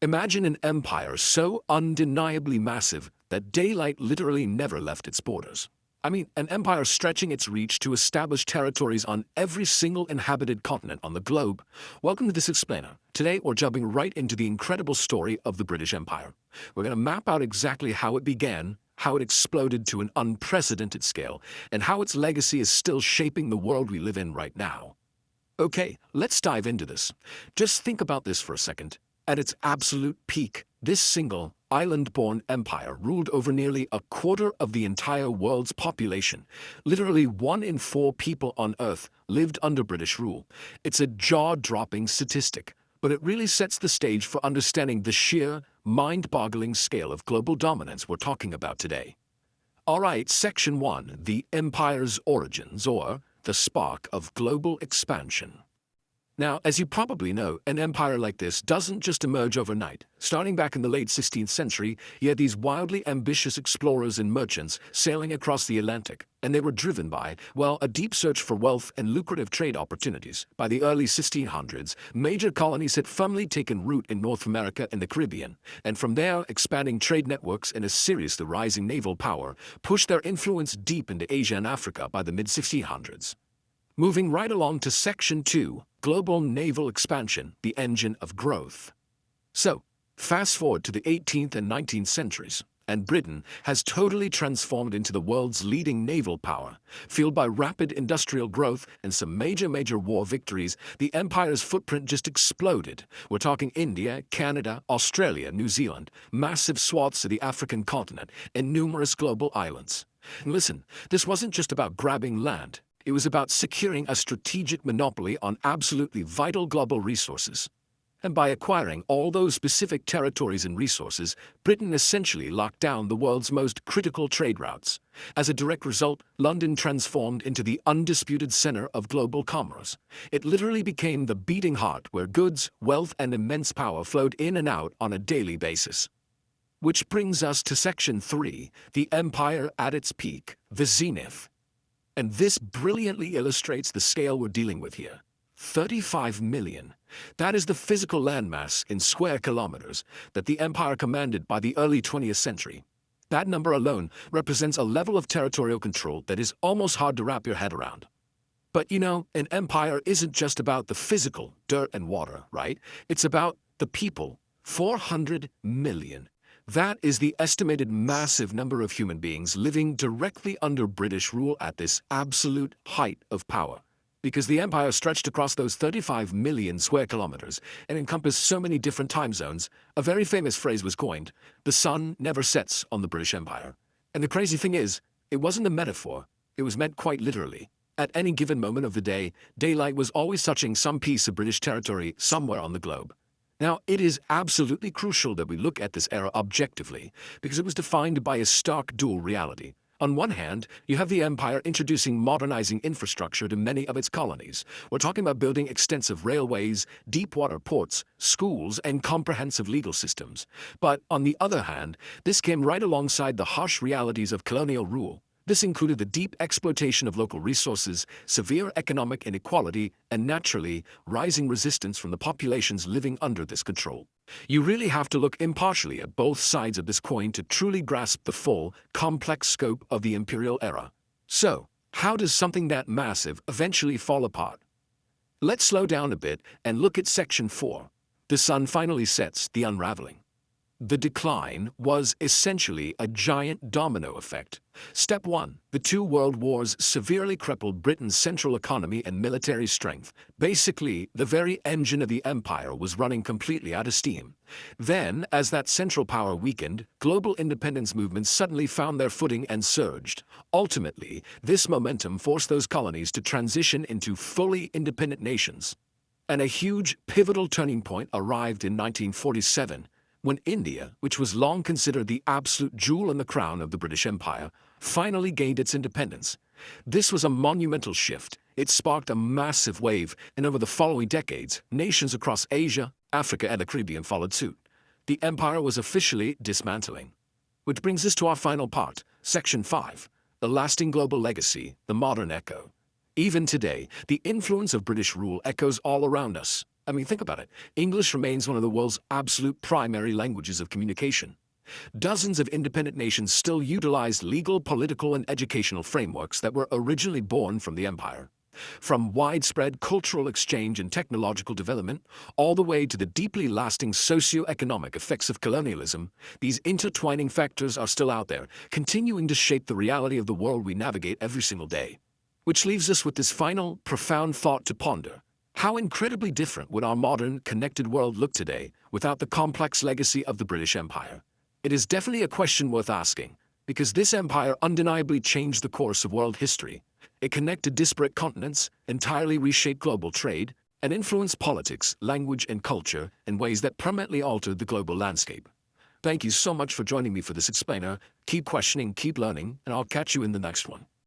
Imagine an empire so undeniably massive that daylight literally never left its borders. I mean, an empire stretching its reach to establish territories on every single inhabited continent on the globe. Welcome to this explainer. Today, we're jumping right into the incredible story of the British Empire. We're going to map out exactly how it began, how it exploded to an unprecedented scale, and how its legacy is still shaping the world we live in right now. Okay, let's dive into this. Just think about this for a second. At its absolute peak, this single, island-born empire ruled over nearly a quarter of the entire world's population. Literally 1 in 4 people on Earth lived under British rule. It's a jaw-dropping statistic, but it really sets the stage for understanding the sheer, mind-boggling scale of global dominance we're talking about today. Alright, Section 1, the empire's origins, or the spark of global expansion. Now, as you probably know, an empire like this doesn't just emerge overnight. Starting back in the late 16th century, you had these wildly ambitious explorers and merchants sailing across the Atlantic, and they were driven by, well, a deep search for wealth and lucrative trade opportunities. By the early 1600s, major colonies had firmly taken root in North America and the Caribbean, and from there, expanding trade networks and a seriously rising naval power pushed their influence deep into Asia and Africa by the mid-1600s. Moving right along to Section 2, Global Naval Expansion, the Engine of Growth. So, fast forward to the 18th and 19th centuries, and Britain has totally transformed into the world's leading naval power. Fueled by rapid industrial growth and some major war victories, the empire's footprint just exploded. We're talking India, Canada, Australia, New Zealand, massive swaths of the African continent, and numerous global islands. And listen, this wasn't just about grabbing land. It was about securing a strategic monopoly on absolutely vital global resources. And by acquiring all those specific territories and resources, Britain essentially locked down the world's most critical trade routes. As a direct result, London transformed into the undisputed center of global commerce. It literally became the beating heart where goods, wealth, and immense power flowed in and out on a daily basis. Which brings us to Section 3, the empire at its peak, the zenith. And this brilliantly illustrates the scale we're dealing with here. 35 million. That is the physical landmass in square kilometers that the empire commanded by the early 20th century. That number alone represents a level of territorial control that is almost hard to wrap your head around. But you know, an empire isn't just about the physical, dirt and water, right? It's about the people. 400 million. That is the estimated massive number of human beings living directly under British rule at this absolute height of power. Because the empire stretched across those 35 million square kilometers and encompassed so many different time zones, a very famous phrase was coined: the sun never sets on the British Empire. And the crazy thing is, it wasn't a metaphor, it was meant quite literally. At any given moment of the day, daylight was always touching some piece of British territory somewhere on the globe. Now, it is absolutely crucial that we look at this era objectively, because it was defined by a stark dual reality. On one hand, you have the empire introducing modernizing infrastructure to many of its colonies. We're talking about building extensive railways, deep-water ports, schools, and comprehensive legal systems. But on the other hand, this came right alongside the harsh realities of colonial rule. This included the deep exploitation of local resources, severe economic inequality, and naturally, rising resistance from the populations living under this control. You really have to look impartially at both sides of this coin to truly grasp the full, complex scope of the imperial era. So, how does something that massive eventually fall apart? Let's slow down a bit and look at Section 4. The sun finally sets, the unraveling. The decline was essentially a giant domino effect. Step 1. The 2 world wars severely crippled Britain's central economy and military strength. Basically, the very engine of the empire was running completely out of steam. Then, as that central power weakened, global independence movements suddenly found their footing and surged. Ultimately, this momentum forced those colonies to transition into fully independent nations. And a huge, pivotal turning point arrived in 1947. When India, which was long considered the absolute jewel in the crown of the British Empire, finally gained its independence. This was a monumental shift. It sparked a massive wave, and over the following decades, nations across Asia, Africa, and the Caribbean followed suit. The empire was officially dismantling. Which brings us to our final part, Section 5, the lasting global legacy, the modern echo. Even today, the influence of British rule echoes all around us. I mean, think about it. English remains one of the world's absolute primary languages of communication. Dozens of independent nations still utilized legal, political, and educational frameworks that were originally born from the empire. From widespread cultural exchange and technological development, all the way to the deeply lasting socio-economic effects of colonialism, these intertwining factors are still out there, continuing to shape the reality of the world we navigate every single day. Which leaves us with this final, profound thought to ponder. How incredibly different would our modern, connected world look today without the complex legacy of the British Empire? It is definitely a question worth asking, because this empire undeniably changed the course of world history. It connected disparate continents, entirely reshaped global trade, and influenced politics, language, and culture in ways that permanently altered the global landscape. Thank you so much for joining me for this explainer. Keep questioning, keep learning, and I'll catch you in the next one.